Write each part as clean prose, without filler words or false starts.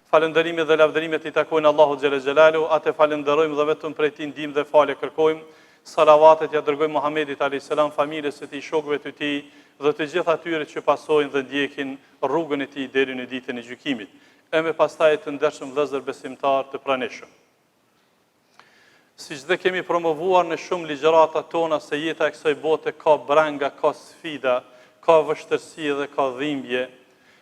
Falënderimet dhe lavdërimet i takojnë Allahu xhelle xhelalu, atë falenderojmë dhe vetëm prej tij ndihmë dhe falje kërkojmë. Salavatet ja dërgojmë Muhamedit alayhis salam, familjes së tij, shokëve të tij dhe të gjithë atyre që pasojnë dhe ndjekin rrugën e tij deri në ditën e gjykimit. E me pastaj të ndershëm vëllezër besimtar të pranishëm. Siç dhe kemi promovuar në shumë ligjërata tona se jeta e kësaj bote ka branga, ka sfida, ka vështirësi dhe ka dhimbje.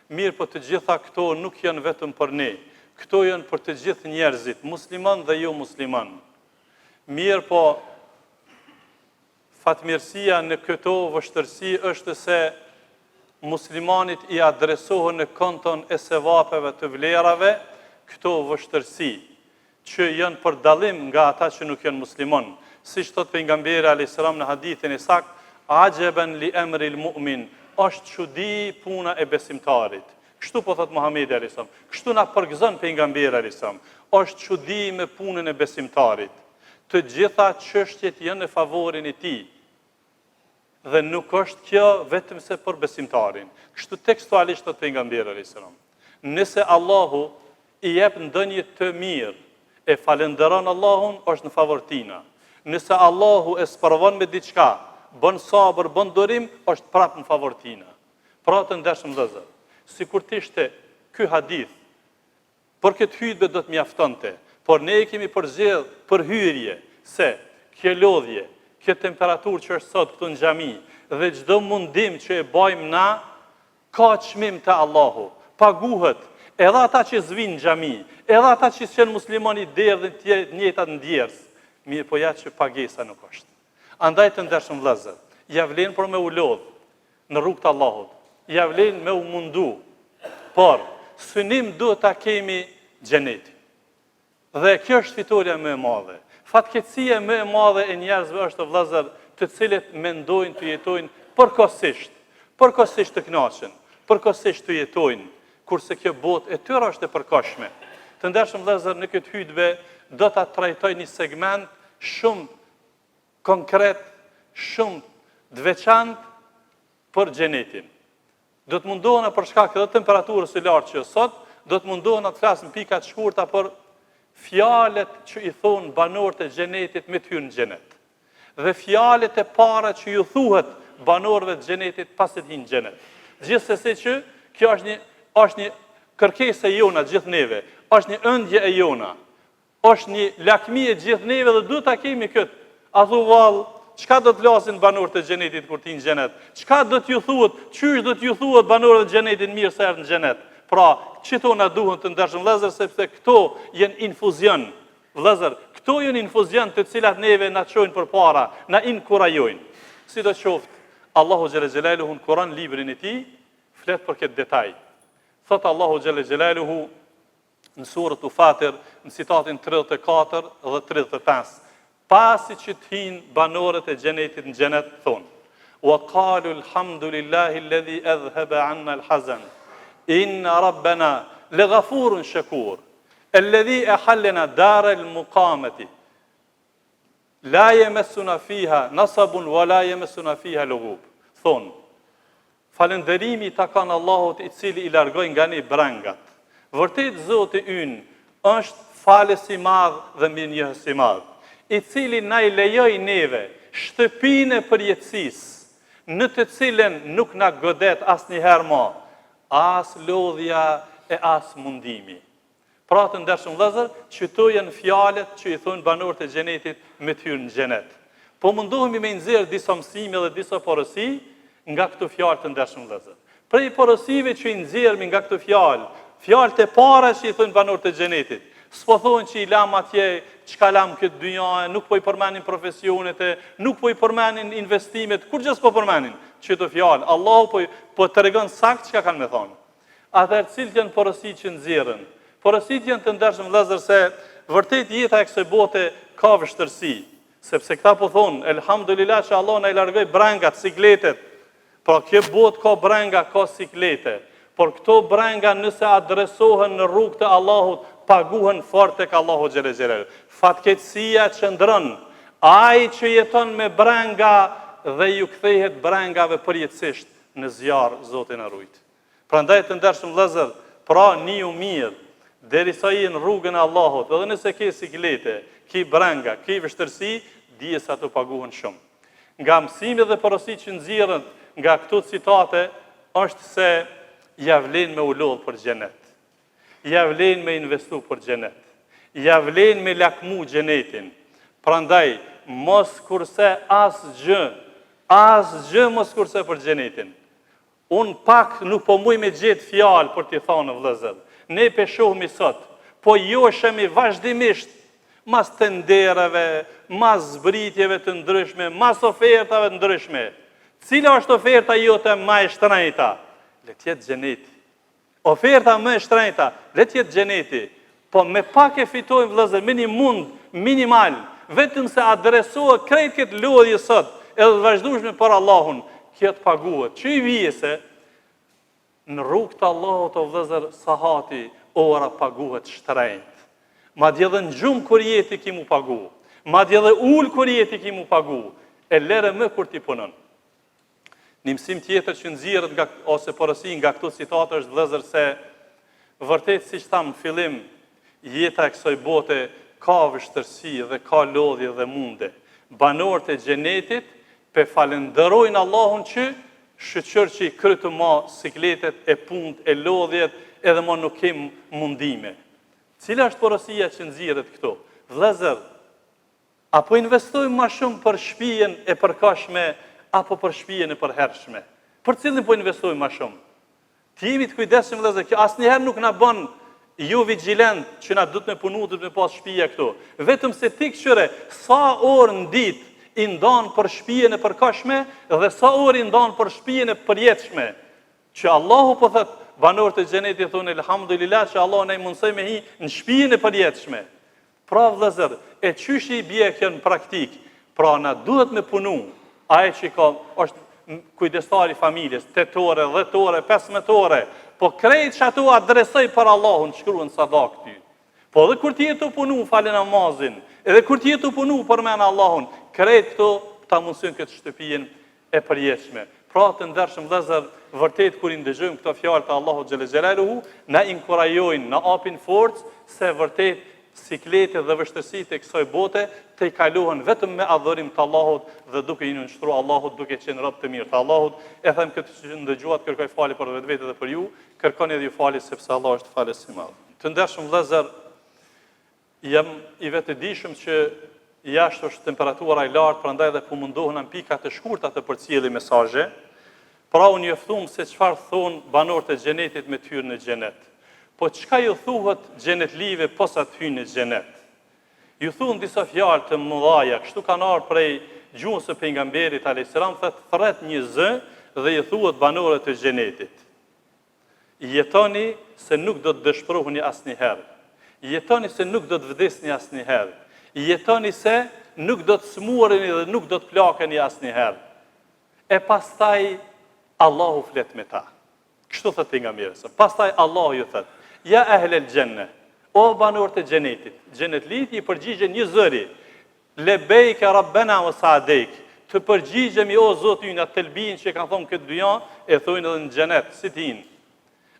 Mirë, po të gjitha këto nuk janë vetëm për ne. Këto janë për të gjithë njerëzit, musliman dhe jo musliman. Mirë, po fatmirësia në këto vështirësi është se muslimanit i adresohen në konton e sevapeve të vlerave këto vështirësi, që janë për dallim nga ata që nuk janë musliman. Siç thot pejgamberi alayhis salam në hadithin e saktë, ajaban li amri al-mu'min, është çudi puna e besimtarit. Kështu po thot Muhamedi alayhis salam. Kështu na përgëzon pejgamberi alayhis salam. Është çudi me punën e besimtarit. Të gjitha çështjet janë në favorin e tij. Dhe nuk është kjo vetëm se për besimtarin. Kështu tekstualisht thot pejgamberi alayhis salam. Nëse Allahu i jep ndonjë të mirë e falenderon Allahun, është në favor tina. Nëse Allahu e sprovon me diçka, bën sabër, bën durim, është prapë në favor tina. Pra të ndershëm vëllezër, sikur të ishte ky hadith, për këtë hutbë do të mjaftonte, por ne kemi përzgjedh për hyrje se kjo lodhje, kjo temperaturë që është sot këtu në xhami dhe çdo mundim që e bëjmë na ka çmim te Allahu, paguhet. Edhe ata që zvinë në xhami, edhe ata që janë muslimani derdhin të njëjtat ndjerës, mirë po ja që pagesa nuk është. Andaj të ndershëm vëllezër, ja vlen për me u lodh në rrugt të Allahut, ja vlen me u mundu, por synim duhet ta kemi xhenetin. Dhe kjo është fitoria më e madhe. Fatkeqësia më e madhe e njerëzve është vëllezër, të cilët mendojnë të jetojnë përkohësisht të kënaqën, përkohësisht të jetojnë, kurse kjo botë e tyre është e përkohshme. Të ndershëm vëllezër, në këtë hutbë do ta trajtoj një segment shumë konkret, shumë të veçantë për xhenetin. Do të mundohena për shkak të temperaturës së lartë që sot, do të mundohena të flasim pika të shkurta për fjalët që i thon banorët e xhenetit me të hyrë në xhenet. Dhe fjalët e para që ju thuhet banorëve të xhenetit pasi të hyjnë në xhenet. Gjithsesi që kjo është një kërkesë e jona gjithë neve, është një ëndje e jona, është një lakmi e gjithë neve dhe duhet ta kemi këtë. A thu vallë, çka do të flasin banorët e xhenetit kur ti në xhenet? Çka do t'ju thuhet? Çysh do t'ju thuhet banorëve të xhenetit mirë se erdhën në xhenet? Pra, çito na duhen të ndershëm vëllezër, sepse këto janë infuzion. Vëllezër, këto janë infuzion të cilat neve na çojnë përpara, na inkurajojnë. Sidoqoftë, Allahu xhelle xhelaluhu në Kur'an librin e tij flet për këtë detaj. Thot Allahu xhelle xhelaluhu në surën Fatir, në citatin 34 dhe 35. Pasi që të hinë banorët e xhenetit në xhenet thonë: "Wa qalu alhamdulillahi alladhi adhhaba 'anna al-hazan. Inna rabbana laghafurun shakur. Alladhi ahallana dara al-muqamati. La yamassuna fiha nasabun wa la yamassuna fiha lughub." Thonë: falënderimi ta kanë Allahut i cili i largoi nga ne brangat. Vërtet Zoti ynë është falës i madh dhe mirënjohës i madh, i cili na i lejoi neve shtëpinë e përjetësisë, në të cilën nuk na godet asnjëherë më, as lodhja e as mundimi. Pra të ndershëm vëllezër, këto janë fjalët që i thonë banorët e xhenetit me të hyrë në xhenet. Po mundohemi me nxjerr disa mësime dhe disa porosi nga këto fjalë të ndershëm vëllezër. Prej porosive që i nxjerrmi nga këto fjalët e para që i thonë banorët e xhenetit, s'po thonë që i lam atje çka lam këtë dynjë, nuk po i përmendin profesionet, nuk po i përmendin investimet, kur gjë s'po përmendin çdo fjalë. Allahu po tregon saktë çka kanë me thonë. Atëherë cilët janë porositë që nxjerrën? Porositë janë të ndershëm vëllezër se vërtet jeta e kësaj bote ka vështirësi, sepse këta po thonë elhamdulillah që Allah na i largoi brangat, sikletet. Pra kjo botë ka branga, ka siklete. Por këto branga nëse adresohen në rrugë të Allahut, paguhen fort tek Allahu xhelle xhelalu. Fatkeqësia qëndron. Ai që jeton me branga dhe ju kthehet brangave përjetësisht në zjarr, Zoti na rujt. Prandaj të ndershëm vëllezër, pra njiju mirë derisa je në rrugën e Allahut, edhe nëse ke siklete, ke brenga, ke vështërsi, dije se ato paguhen shumë. Nga mësimi dhe porosit që nxirren nga këto citate është se ja vlen me u lodh për xhenet. Ja vlen me investu për xhenet. Ja vlen me lakmu xhenetin. Prandaj mos kurse asgjë mos kurse për xhenetin. Unë pak nuk po muj me gjetë fjalë për t'i thonë vëllezër. Ne peshohemi sot, po joshemi vazhdimisht mas tenderave, mas zbritjeve të ndryshme, mas ofertave të ndryshme. Cila është oferta jote më e shtrenjta? Le të jetë xheneti. Oferta më e shtrenjta, le të jetë xheneti. Po me pak e fitojmë vëllezër, me një mund minimal, vetëm se adresohet krejt këtë lodhje sot, edhe vazhdueshme për Allahun, kjo të paguhet. Që i vije se në rrugë të Allahut o vëllezër sahati ora paguhet shtrenjt. Madje edhe në gjumë kur jeti ki mu pagu. Madje edhe ullë kur jeti ki mu pagu. E lere më kur ti punon. Një mësim tjetër që nxirret ose porosi nga këto citate është vëllezër se vërtet siç tham në fillim, jeta e kësaj bote ka vështirësi dhe ka lodhje dhe munde. Banorët e xhenetit pe falenderojnë Allahun që shëqër që i krytë ma sikletet e punt, e lodhjet, edhe ma nuk kem mundime. Cila është porosia që nxirret këto? Vëllezër, apo investojmë ma shumë për shtëpinë e përkashme, apo për shtëpinë e përhershme? Për cilin po investojmë ma shumë? Të jemi të kujdesshëm vëllezër, që asnjëherë nuk na bën ju vigjilent që na duhet me punu, duhet me pas shtëpia këtu. Vetëm se ti këqyre, sa orë në ditë i ndan për shtëpinë e përkashme dhe sa orë i ndan për shtëpinë e përjetshme. Që Allahu po thot, banorët e xhenetit thonë elhamdulillah që Allah na i mundsoi me hi në shtëpinë e përjetshme. Pra vëllezër, e çysh i bie kjo në praktik? Pra na duhet me punu. Ai që është kujdestari i familjes, 8 ore, 10 ore, 15 ore, po krejt që ato adresoj për Allahun, shkruan sadak ty. Po edhe kur ti je të punu, falë namazin, edhe kur ti je të punu për men Allahun, krejt këto ta mundësojnë këtë shtëpinë e përjetshme. Pra të ndershëm vëllezër, vërtet kur i ndëgjojmë këto fjalë të Allahut xhelle xhelaluhu, na inkurajojnë, na apin forcë se vërtet sikletet dhe vështërsitë e kësaj bote të i kalohen vetëm me adhurim të Allahut dhe duke i nënshtruar Allahut, duke qenë rob të mirë të Allahut. E them këtë që ndëgjuat, kërkoj falje për vetvete dhe për ju, kërkoni edhe ju falje sepse Allah është falës i madh. Të ndershëm vëllezër, jam i vetëdijshëm që jashtë është temperatura e lartë, prandaj dhe po mundohen në pika të shkurta të përcjelli mesazhe. Pra unë joftum se çfarë thon banorët e xhenetit me të hyrë në xhenet. Po çka ju thuhet xhenetlive posa të hyjnë në xhenet? Ju thuhen disa fjalë të mëdha, kështu kanë ardhur prej gjuhës së pejgamberit alayhis salam, thotë thret një zë dhe i thuhet banorët e xhenetit. Jetoni se nuk do të dëshpëroheni asnjëherë. Jetoni se nuk do të vdesni asnjëherë. Jetoni se nuk do të smuareni dhe nuk do të plakeni asnjëherë. E pastaj Allahu flet me ta. Kështu thot pejgamberi. Pastaj Allahu ju thot: "Ja ahlel xhenne", o banorët e xhenetit. Xhenetlit i përgjigjen një zëri: "Lebejk rabbena wa sa'dejk", të përgjigjemi o Zoti ynë atë telbin që kanë thonë këtë dynja, e thonë edhe në xhenet, si tin.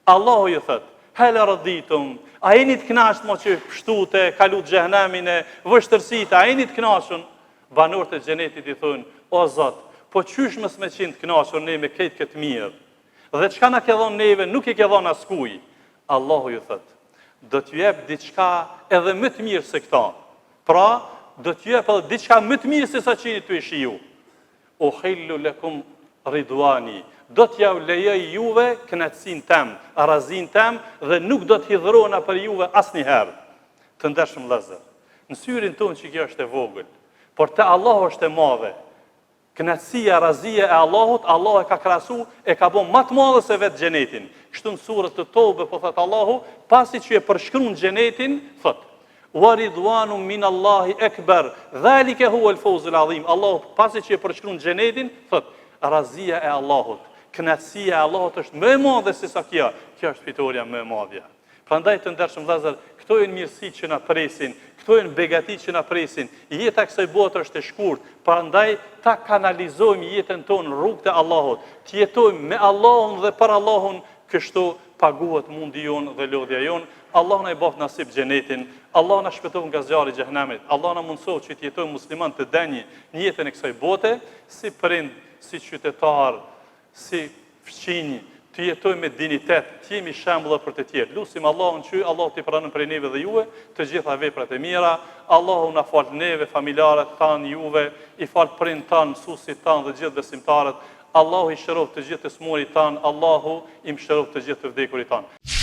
Allahu ju thot: "Hal raditum", a jeni të kënaqur mo që pshtute, kalu xhehenamin e vështërsitë, a jeni të kënaqur? Banorët e xhenetit i thonë: "O Zot, po qysh mos me qenë të kënaqur ne me këtë këtë mirë? Dhe çka na ke dhënë neve, nuk i ke dhënë askujt." Allahu ju thot: "Do t'ju jep diçka edhe më të mirë se këta." Pra, do t'ju jep edhe diçka më të mirë se sa që tu ishi ju. "Uhillu lakum ridwani", do t'ja lejoj juve kënaqësinë tem, arrazin tem dhe nuk do të hidhrona për juve asnjëherë. Të ndershëm vëllezër, në syrin tonë që kjo është e vogël, por te Allahu është e madhe. Kënaqësia, arrazia e Allahut, Allah e ka krahasu, e ka bën më të madhe se vetë xhenetin. Kështu në surën të Tobe po thot Allahu, pasi që e përshkruan xhenetin, thot: "Wa ridwanun min Allahi akbar, dhalika huwa al-fawz al-azim." Allahu pasi që e përshkruan xhenetin, thot: "Arrazia e Allahut, kënaqësia e Allahut është më e madhe se sa kjo. Kjo është fitoria më e madhe." Prandaj të ndershëm vëllezër, këto janë mirësitë që na presin, këto janë begatitë që na presin. Jeta e kësaj bote është e shkurtë, prandaj ta kanalizojmë jetën tonë në rrugët e Allahut, të jetojmë me Allahun dhe për Allahun, kështu paguhet mundi jonë dhe lodhja jonë. Allah na i bëft nasib xhenetin, Allah na shpëtov nga zjarri i xhenemit, Allah na mundsoj që të jetojmë musliman të denjë në jetën e kësaj bote, si prind, si qytetar, si fëmijë, të jetojmë me dignitet, të jemi shembull për të tjerë. Lutim Allahun që Allah t'i pranon prej neve dhe juve të gjitha veprat e mira. Allahu na fal neve, familjarët tanë, juve, i fal prind tanë, mësuesit tanë dhe gjithë besimtarët. Allahu i shërov të gjithë të smurit tanë, Allahu i mëshirov të gjithë të vdekurit tanë.